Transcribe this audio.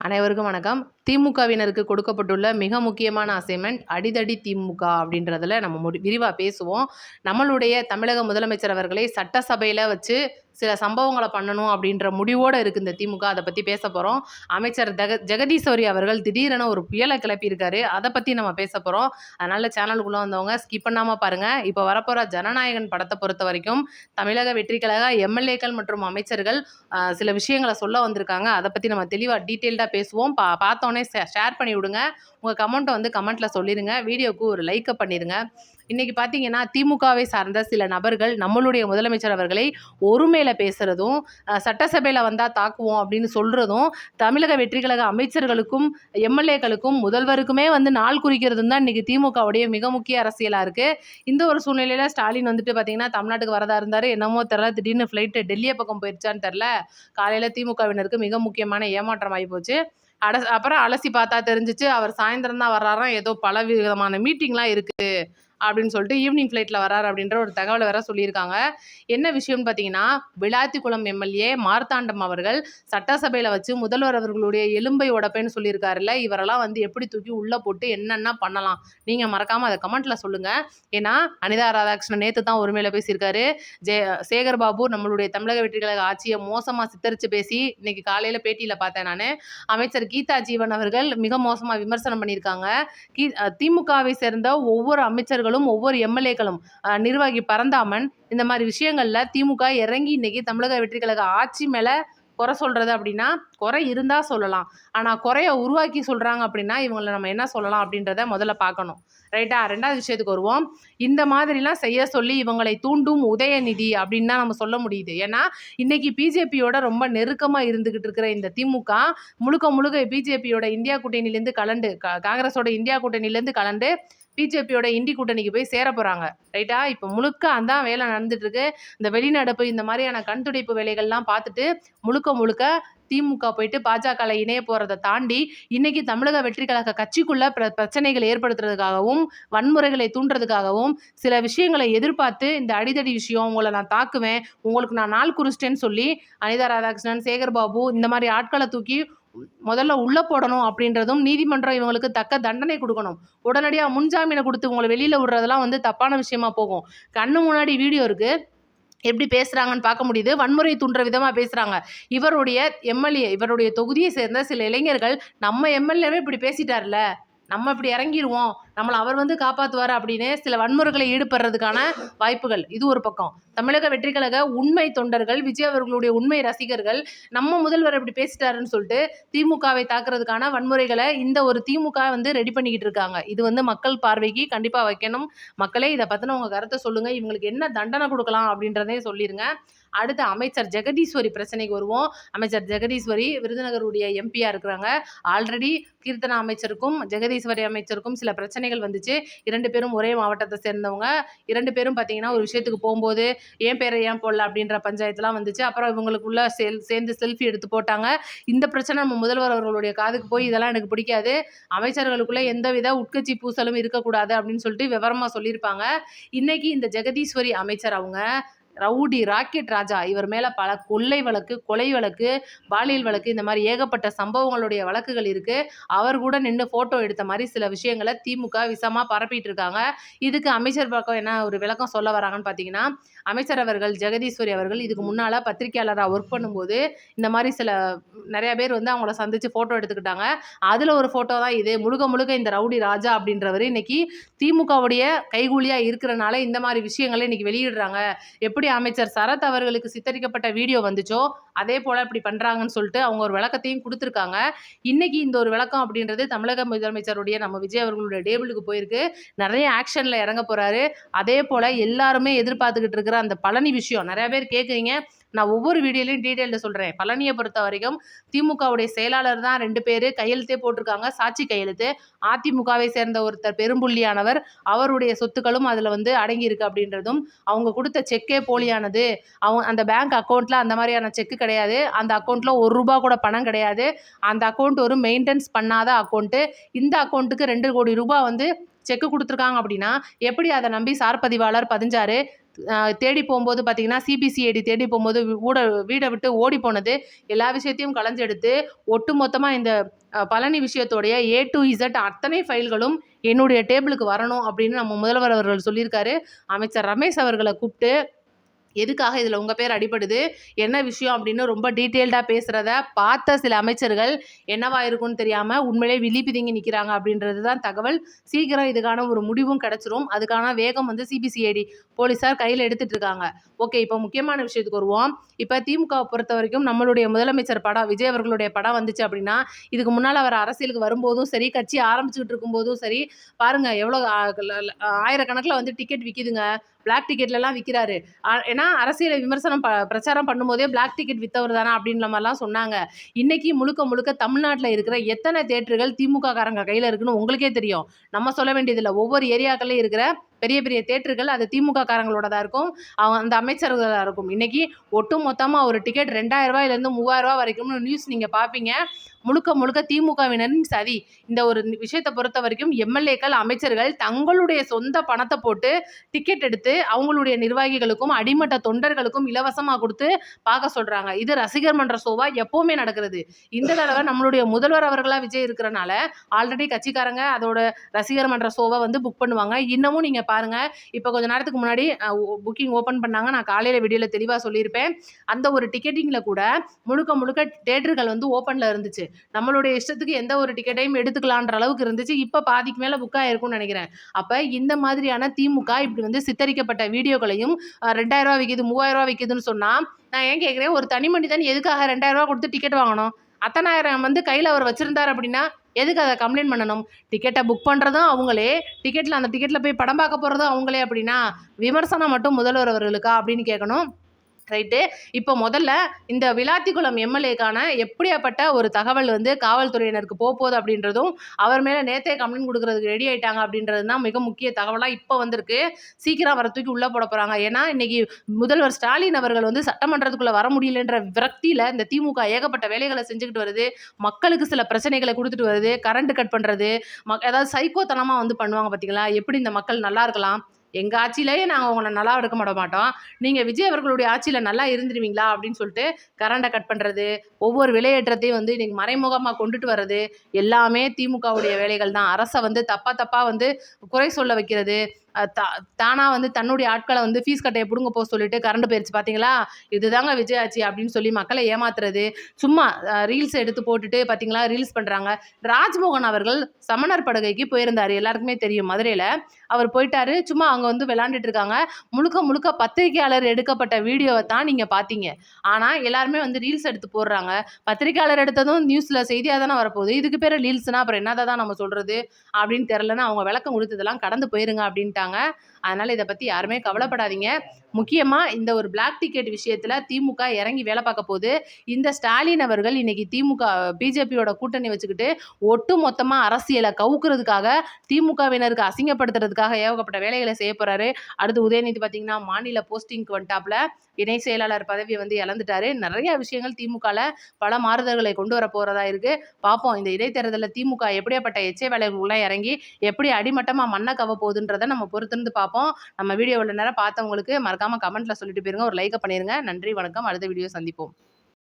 அனைவருக்கும் வணக்கம். திமுகவினருக்கு கொடுக்கப்பட்டுள்ள மிக முக்கியமான அசைன்மெண்ட் அடிதடி திமுக அப்படின்றதுல நம்ம விரிவாக பேசுவோம். நம்மளுடைய தமிழக முதலமைச்சர் அவர்களை சட்டசபையில் வச்சு சில சம்பவங்களை பண்ணணும் அப்படின்ற முடிவோடு இருக்குது இந்த திமுக. அதை பற்றி பேச போகிறோம். அமைச்சர் ஜெகதீஸ்வரி அவர்கள் திடீரென ஒரு புயலை கிளப்பியிருக்காரு. அதை பற்றி நம்ம பேச போகிறோம். அதனால் சேனலுக்குள்ளே வந்தவங்க ஸ்கிப் பண்ணாமல் பாருங்கள். இப்போ வரப்போகிற ஜனநாயகன் படத்தை பொறுத்த வரைக்கும் தமிழக வெற்றி கழக எம்எல்ஏக்கள் மற்றும் அமைச்சர்கள் சில விஷயங்களை சொல்ல வந்திருக்காங்க. அதை பற்றி நம்ம தெளிவாக டீட்டெயில்டாக பேசுவோம். பார்த்தோன்னே ஷேர் பண்ணி விடுங்க. உங்கள் கமெண்ட்டை வந்து கமெண்ட்டில் சொல்லிடுங்க. வீடியோவுக்கு ஒரு லைக்கை பண்ணிடுங்க. இன்றைக்கி பார்த்தீங்கன்னா திமுகவை சார்ந்த சில நபர்கள் நம்மளுடைய முதலமைச்சர் அவர்களை ஒருமையில் பேசுகிறதும் சட்டசபையில் வந்தால் தாக்குவோம் அப்படின்னு சொல்கிறதும் தமிழக வெற்றி கழக அமைச்சர்களுக்கும் எம்எல்ஏக்களுக்கும் முதல்வருக்குமே வந்து நாள் குறிக்கிறதும் தான் இன்றைக்கி திமுகவுடைய மிக முக்கிய அரசியலாக இருக்குது. இந்த ஒரு சூழ்நிலையில் ஸ்டாலின் வந்துட்டு பார்த்திங்கன்னா தமிழ்நாட்டுக்கு வரதா இருந்தார். என்னமோ தெரில, திடீர்னு ஃப்ளைட்டு டெல்லியை பக்கம் போயிடுச்சான்னு தெரில. காலையில் திமுகவினருக்கு மிக முக்கியமான ஏமாற்றம் ஆகி போச்சு. அப்புறம் அலசி பார்த்தா தெரிஞ்சிச்சு அவர் சாயந்தரம் தான் வர்றாராம். ஏதோ பல விதமான மீட்டிங்லாம் இருக்குது அப்படின்னு சொல்லிட்டு ஈவினிங் ஃப்ளைட்டில் வராரு அப்படின்ற ஒரு தகவலை வேற சொல்லியிருக்காங்க. என்ன விஷயம்னு பார்த்தீங்கன்னா, விளாத்திக்குளம் எம்எல்ஏ மார்த்தாண்டம் அவர்கள் சட்டசபையில் வச்சு முதல்வர் அவர்களுடைய எலும்பை உடப்பேன்னு சொல்லியிருக்காருல்ல. இவரெல்லாம் வந்து எப்படி தூக்கி உள்ளே போட்டு என்னென்ன பண்ணலாம், நீங்கள் மறக்காமல் அதை கமெண்ட்டில் சொல்லுங்கள். ஏன்னா அனிதா ராதாகிருஷ்ணன் நேற்று தான் ஒருமையில் பேசியிருக்காரு. சேகர் பாபு நம்மளுடைய தமிழக வெற்றி கழக ஆட்சியை மோசமாக சித்தரித்து பேசி இன்னைக்கு காலையில் பேட்டியில் பார்த்தேன் நான். அமைச்சர் கீதா ஜீவன் அவர்கள் மிக மோசமாக விமர்சனம் பண்ணியிருக்காங்க. திமுகவை சேர்ந்த ஒவ்வொரு அமைச்சர்களும் ஒவ்வொரு எம்எல்ஏக்களும் நிர்வாகி பரந்தாமன் இந்த மாதிரி விஷயங்கள்ல திமுக இறங்கி இன்னைக்கு தமிழக வெற்றி கழக ஆட்சி மேல குறை சொல்றது அப்படின்னா குறை இருந்தா சொல்லலாம். ஆனா குறைய உருவாக்கி சொல்றாங்க அப்படின்னா இவங்களை நம்ம என்ன சொல்லலாம் அப்படின்றத முதல்ல பார்க்கணும். ரைட்டா? ரெண்டாவது விஷயத்துக்கு வருவோம். இந்த மாதிரிலாம் செய்ய சொல்லி இவங்களை தூண்டும் உதயநிதி அப்படின்னு தான் நம்ம சொல்ல முடியுது. ஏன்னா இன்னைக்கு பிஜேபியோட ரொம்ப நெருக்கமாக இருந்துகிட்டு இருக்கிற இந்த திமுக முழுக்க பிஜேபியோட இந்தியா கூட்டணியிலேருந்து கலண்டு காங்கிரஸோட இந்தியா கூட்டணியிலேருந்து கலண்டு பிஜேபியோட இண்டி கூட்டணிக்கு போய் சேர போகிறாங்க. ரைட்டா? இப்போ முழுக்க அதான் வேலை நடந்துட்டுருக்கு. இந்த வெளிநடப்பு இந்த மாதிரியான கண்துடைப்பு வேலைகள்லாம் பார்த்துட்டு முழுக்க திமுக போயிட்டு பாஜக இணைய போகிறத தாண்டி இன்னைக்கு தமிழக வெற்றி கழக கட்சிக்குள்ள பிரச்சனைகளை ஏற்படுத்துறதுக்காகவும் வன்முறைகளை தூண்டுறதுக்காகவும் சில விஷயங்களை எதிர்பார்த்து இந்த அடிதடி விஷயம், உங்களை நான் தாக்குவேன், உங்களுக்கு நான் நாள் குறிச்சிட்டேன்னு சொல்லி அனிதா ராதாகிருஷ்ணன், சேகர் பாபு இந்த மாதிரி ஆட்களை தூக்கி முதல்ல உள்ளே போடணும் அப்படின்றதும் நீதிமன்றம் இவங்களுக்கு தக்க தண்டனை கொடுக்கணும். உடனடியாக முன்ஜாமீனை கொடுத்து உங்களை வெளியில் விடுறதெல்லாம் வந்து தப்பான விஷயமா போகும். கண்ணு முன்னாடி வீடியோ இருக்குது, எப்படி பேசுகிறாங்கன்னு பார்க்க முடியுது. வன்முறை தூண்டுற விதமாக பேசுகிறாங்க. இவருடைய எம்எல்ஏ, இவருடைய தொகுதியை சேர்ந்த சில இளைஞர்கள் நம்ம எம்எல்ஏவே இப்படி பேசிட்டார்ல, நம்ம இப்படி இறங்கிடுவோம், நம்மளை அவர் வந்து காப்பாற்றுவார் அப்படின்னு சில வன்முறைகளை ஈடுபடுறதுக்கான வாய்ப்புகள். இது ஒரு பக்கம். தமிழக வெற்றி கழக உண்மை தொண்டர்கள், விஜய் அவர்களுடைய உண்மை ரசிகர்கள் நம்ம முதல்வர் இப்படி பேசிட்டாருன்னு சொல்லிட்டு திமுகவை தாக்குறதுக்கான வன்முறைகளை இந்த ஒரு திமுக வந்து ரெடி பண்ணிக்கிட்டு இருக்காங்க. இது வந்து மக்கள் பார்வைக்கு கண்டிப்பாக வைக்கணும். மக்களே இதை பற்றின உங்கள் கருத்தை சொல்லுங்கள். இவங்களுக்கு என்ன தண்டனை கொடுக்கலாம் அப்படின்றதையும் சொல்லிடுங்க. அடுத்து அமைச்சர் ஜெகதீஸ்வரி பிரச்சனைக்கு வருவோம். அமைச்சர் ஜெகதீஸ்வரி விருதுநகருடைய எம்பியாக இருக்கிறாங்க. ஆல்ரெடி கீர்த்தனா அமைச்சருக்கும் ஜெகதீஸ்வரி அமைச்சருக்கும் சில பிரச்சனைகள் வந்துச்சு. 2 பேரும் ஒரே மாவட்டத்தை சேர்ந்தவங்க. 2 பேரும் பார்த்தீங்கன்னா ஒரு விஷயத்துக்கு போகும்போது ஏன் பேரை ஏன் போடல அப்படின்ற பஞ்சாயத்துலாம் வந்துச்சு. அப்புறம் இவங்களுக்குள்ள சேர்ந்து செல்ஃபி எடுத்து போட்டாங்க. இந்த பிரச்சனை நம்ம முதல்வர் அவர்களுடைய காதுக்கு போய் இதெல்லாம் எனக்கு பிடிக்காது, அமைச்சர்களுக்குள்ள எந்தவித உட்கட்சி பூசலும் இருக்கக்கூடாது அப்படின்னு சொல்லிட்டு விவரமாக சொல்லியிருப்பாங்க. இன்னைக்கு இந்த ஜெகதீஸ்வரி அமைச்சர் அவங்க ரவுடி ராக்கெட் ராஜா, இவர் மேலே பல கொள்ளை வழக்கு, கொலை வழக்கு, பாலியல் வழக்கு, இந்த மாதிரி ஏகப்பட்ட சம்பவங்களுடைய வழக்குகள் இருக்குது. அவர் கூட நின்று ஃபோட்டோ எடுத்த மாதிரி சில விஷயங்களை திமுக விஷமாக பரப்பிட்டு இருக்காங்க. இதுக்கு அமைச்சர் பக்கம் என்ன ஒரு விளக்கம் சொல்ல வராங்கன்னு பார்த்தீங்கன்னா, அமைச்சர் அவர்கள் ஜெகதீஸ்வரி அவர்கள் இதுக்கு முன்னால் பத்திரிகையாளராக ஒர்க் பண்ணும்போது இந்த மாதிரி நிறைய பேர் வந்து அவங்கள சந்தித்து ஃபோட்டோ எடுத்துக்கிட்டாங்க. அதில் ஒரு ஃபோட்டோ தான் இது. முழுக்க இந்த ரவுடி ராஜா அப்படின்றவர் இன்னைக்கு திமுகவுடைய கைகூலியாக இருக்கிறனால இந்த மாதிரி விஷயங்களை இன்னைக்கு வெளியிடுறாங்க. எப்படி அமைச்சர் சரத் அவர்களுக்கு சித்தரிக்கப்பட்ட வீடியோ வந்துச்சோ அதே போல் இப்படி பண்ணுறாங்கன்னு சொல்லிட்டு அவங்க ஒரு விளக்கத்தையும் கொடுத்துருக்காங்க. இன்னைக்கு இந்த ஒரு விளக்கம் அப்படின்றது தமிழக முதலமைச்சருடைய நம்ம விஜய் அவர்களுடைய டேபிளுக்கு போயிருக்கு. நிறைய ஆக்ஷனில் இறங்க போகிறாரு. அதே போல் எல்லாருமே எதிர்பார்த்துக்கிட்டு இருக்கிற அந்த பழனி விஷயம் நிறைய பேர் கேட்குறீங்க. நான் ஒவ்வொரு வீடியோலையும் டீட்டெயிலில் சொல்கிறேன். பழனியை பொறுத்த வரைக்கும் திமுகவுடைய செயலாளர் தான் 2 பேர் கையெழுத்தே போட்டிருக்காங்க, சாட்சி கையெழுத்து. அதிமுகவை சேர்ந்த ஒருத்தர் பெரும்புள்ளியானவர், அவருடைய சொத்துக்களும் அதில் வந்து அடங்கியிருக்கு அப்படின்றதும், அவங்க கொடுத்த செக்கே போலியானது, அந்த பேங்க் அக்கௌண்ட்டில் அந்த மாதிரியான செக்கு கிடையாது, அந்த அக்கௌண்ட்டில் ₹1 கூட பணம் கிடையாது, அந்த அக்கௌண்ட் ஒரு மெயின்டெனன்ஸ் பண்ணாத அக்கௌண்ட்டு, இந்த அக்கௌண்ட்டுக்கு 2 கோடி ரூபாய் வந்து செக்கு கொடுத்துருக்காங்க அப்படின்னா எப்படி அதை நம்பி சார் பதிவாளர் பதிஞ்சாரு? தேடி போகும்போது பார்த்தீங்கன்னா, சிபிசிஐடி தேடி போகும்போது வீட விட்டு ஓடி போனது, எல்லா விஷயத்தையும் கலஞ்செடுத்து ஒட்டுமொத்தமா இந்த பழனி விஷயத்தோடைய ஏ டூ இசட் அத்தனை ஃபைல்களும் என்னுடைய டேபிளுக்கு வரணும் அப்படின்னு நம்ம முதல்வர் அவர்கள் சொல்லியிருக்காரு. அமைச்சர் ரமேஷ் அவர்கள கூப்பிட்டு எதுக்காக இதில் உங்கள் பேர் அடிபடுது, என்ன விஷயம் அப்படின்னு ரொம்ப டீட்டெயில்டாக பேசுகிறத பார்த்த சில அமைச்சர்கள் என்னவா இருக்கும்னு தெரியாமல் உண்மையிலே விழி பிதுங்கி நிற்கிறாங்க அப்படின்றது தான் தகவல். சீக்கிரம் இதுக்கான ஒரு முடிவும் கிடச்சிரும். அதுக்கான வேகம் வந்து சிபிசிஐடி போலீஸார் கையில் எடுத்துகிட்டு இருக்காங்க. ஓகே, இப்போ முக்கியமான விஷயத்துக்கு வருவோம். இப்போ திமுகவை பொறுத்த வரைக்கும் நம்மளுடைய முதலமைச்சர் படம் விஜய் அவர்களுடைய படம் வந்துச்சு அப்படின்னா, இதுக்கு முன்னால் அவர் அரசியலுக்கு வரும்போதும் சரி, கட்சி ஆரம்பிச்சுக்கிட்டு இருக்கும்போதும் சரி, பாருங்கள் எவ்வளோ ஆயிரக்கணக்கில் வந்து டிக்கெட் விற்கிதுங்க. பிளாக் டிக்கெட்லலாம் விற்கிறாரு. ஏன்னா அரசியலை விமர்சனம் பிரச்சாரம் பண்ணும்போதே பிளாக் டிக்கெட் வித்தவர் தானா அப்படின்ற மாதிரிலாம் சொன்னாங்க. இன்னைக்கு முழுக்க முழுக்க தமிழ்நாட்டில் இருக்கிற எத்தனை தேட்டர்கள் திமுக காரங்க கையில் இருக்குன்னு உங்களுக்கே தெரியும். நம்ம சொல்ல வேண்டியதில்லை. ஒவ்வொரு ஏரியாக்கள்லையும் இருக்கிற பெரிய பெரிய தேட்டர்கள் அது திமுக காரங்களோடதாக இருக்கும். அந்த அமைச்சர்களாக இருக்கும். இன்னைக்கு ஒட்டு மொத்தமாக ஒரு டிக்கெட் 2000 ரூபாயிலேருந்து 3000 ரூபா வரைக்கும்னு நியூஸ் நீங்கள் பார்ப்பீங்க. முழுக்க முழுக்க திமுகவினரின் சதி. இந்த ஒரு விஷயத்தை பொறுத்த வரைக்கும் எம்எல்ஏக்கள், அமைச்சர்கள் தங்களுடைய சொந்த பணத்தை போட்டு டிக்கெட் எடுத்து அவங்களுடைய நிர்வாகிகளுக்கும் அடிமட்ட தொண்டர்களுக்கும் இலவசமாக கொடுத்து பார்க்க சொல்கிறாங்க. இது ரசிகர் மன்ற ஷோவா எப்போவுமே நடக்கிறது. இந்த தடவை நம்மளுடைய முதல்வர் அவர்களாக விஜய் இருக்கிறனால ஆல்ரெடி கட்சிக்காரங்க அதோட ரசிகர் மன்ற ஷோவை வந்து புக் பண்ணுவாங்க. இன்னமும் நீங்கள் பாருங்கள், இப்போ கொஞ்ச நேரத்துக்கு முன்னாடி புக்கிங் ஓப்பன் பண்ணாங்க. நான் காலையில் வீடியோவில் தெளிவாக சொல்லியிருப்பேன். அந்த ஒரு டிக்கெட்டிங்கில் கூட முழுக்க முழுக்க தேட்டர்கள் வந்து ஓப்பனில் இருந்துச்சு. நம்மளுடைய இஷ்டத்துக்கு எந்த ஒரு டிக்கெட்டையும் எடுத்துக்கலான்ற அளவுக்கு இருந்துச்சு. இப்போ பாதிக்கு மேலே புக் ஆயிருக்கும்னு நினைக்கிறேன். அப்போ இந்த மாதிரியான திமுக இப்படி வந்து சித்தரிக்கப்பட்ட வீடியோக்களையும் 2000 ரூபா விற்கிது, 3000 ரூபா விற்கிதுன்னு சொன்னால் நான் ஏன் கேட்குறேன், ஒரு தனி மனிதன் எதுக்காக 2000 ரூபா கொடுத்து டிக்கெட் வாங்கணும்? அத்தனாயிரம் வந்து கையில் அவர் வச்சிருந்தார் அப்படின்னா எதுக்கு அதை கம்ப்ளைண்ட் பண்ணணும்? டிக்கெட்டை புக் பண்ணுறதும் அவங்களே, அந்த டிக்கெட்டில் போய் படம் பார்க்க போகிறதும் அவங்களே அப்படின்னா விமர்சனம் மட்டும் முதல்வர் அவர்களுக்கா அப்படின்னு கேட்கணும். ரைட்டு. இப்போ முதல்ல இந்த விளாத்திக்குளம் எம்எல்ஏக்கான எப்படியாப்பட்ட ஒரு தகவல் வந்து காவல்துறையினருக்கு போகுது அப்படின்றதும், அவர் மேலே நேற்றே கம்ப்ளைண்ட் கொடுக்குறதுக்கு ரெடி ஆகிட்டாங்க அப்படின்றது தான் மிக முக்கிய தகவலாக இப்போ வந்திருக்கு. சீக்கிரம் அவரை தூக்கி உள்ளே போட போகிறாங்க. ஏன்னா இன்னைக்கு முதல்வர் ஸ்டாலின் அவர்கள் வந்து சட்டமன்றத்துக்குள்ளே வர முடியலன்ற விரக்தியில் இந்த திமுக ஏகப்பட்ட வேலைகளை செஞ்சுக்கிட்டு வருது. மக்களுக்கு சில பிரச்சனைகளை கொடுத்துட்டு வருது. கரண்ட் கட் பண்ணுறது, ஏதாவது சைக்கோத்தனமாக வந்து பண்ணுவாங்க பார்த்தீங்களா? எப்படி இந்த மக்கள் நல்லா இருக்கலாம்? எங்கள் ஆட்சியிலேயே நாங்கள் உங்களை நல்லா எடுக்க மாட்டோம். நீங்கள் விஜய் அவர்களுடைய ஆட்சியில் நல்லா இருந்துருவீங்களா அப்படின்னு சொல்லிட்டு கரண்டை கட் பண்ணுறது, ஒவ்வொரு விலையேற்றத்தையும் வந்து இன்றைக்கி மறைமுகமாக கொண்டுட்டு வர்றது எல்லாமே திமுகவுடைய வேலைகள் தான். அரசை வந்து தப்பாக வந்து குறை சொல்ல வைக்கிறது, தானாக வந்து தன்னுடைய ஆட்களை வந்து ஃபீஸ் கட்டையை பிடுங்க போக சொல்லிட்டு கரண்ட் போயிடுச்சு பார்த்தீங்களா, இதுதாங்க விஜய் ஆட்சி அப்படின்னு சொல்லி மக்களை ஏமாத்துறது. சும்மா ரீல்ஸ் எடுத்து போட்டுட்டு பார்த்தீங்களா ரீல்ஸ் பண்ணுறாங்க. ராஜ்மோகன் அவர்கள் சமணர் படுகைக்கு போயிருந்தார், எல்லாருக்குமே தெரியும். மதுரையில் அவர் போயிட்டாரு. சும்மா அங்கே வந்து விளாண்டுட்டு இருக்காங்க. முழுக்க முழுக்க பத்திரிகையாளர் எடுக்கப்பட்ட வீடியோவை தான் நீங்கள் பார்த்தீங்க. ஆனால் எல்லாருமே வந்து ரீல்ஸ் எடுத்து போடுறாங்க. பத்திரிகையாளர் எடுத்ததும் நியூஸில் செய்தியாக தானே வரப்போகுது. இதுக்கு பேர் ரீல்ஸ்னால் அப்புறம் என்னதை தான் நம்ம சொல்கிறது அப்படின்னு தெரிலன்னு அவங்க விளக்கம் கொடுத்ததெல்லாம் கடந்து போயிருங்க அப்படின்ட்டாங்க. அதனால் இதை பற்றி யாருமே கவலைப்படாதீங்க. முக்கியமாக இந்த ஒரு பிளாக் டிக்கெட் விஷயத்தில் திமுக இறங்கி வேலை பார்க்க போகுது. இந்த ஸ்டாலின் அவர்கள் இன்னைக்கு பிஜேபியோட கூட்டணி வச்சுக்கிட்டு ஒட்டு மொத்தமாக அரசியலை கவுக்கிறதுக்காக, திமுகவினருக்கு அசிங்கப்படுத்துறதுக்காக ஏகப்பட்ட வேலைகளை செய்ய போகிறாரு. அடுத்து உதயநிதி பார்த்தீங்கன்னா மாநில போஸ்டிங்க்கு வந்துட்டாப்புல. இணை செயலாளர் பதவியை வந்து இழந்துட்டாரு. நிறைய விஷயங்கள் திமுகவில் பல மாறுதல்களை கொண்டு வர போகிறதா இருக்குது. பார்ப்போம் இந்த இடைத்தேர்தலில் திமுக எப்படியாப்பட்ட எச்சை வேலைக்குள்ளே இறங்கி எப்படி அடிமட்டமாக மண்ணை கவ போகுதுன்றதை நம்ம பொறுத்திருந்து பார்ப்போம். நம்ம வீடியோ இவ்வளோ நேரம் பார்த்தவங்களுக்கு மறக்காமல் கமெண்ட்டில் சொல்லிட்டு போயிருங்க. ஒரு லைக்கை பண்ணிடுங்க. நன்றி, வணக்கம். அடுத்த வீடியோ சந்திப்போம்.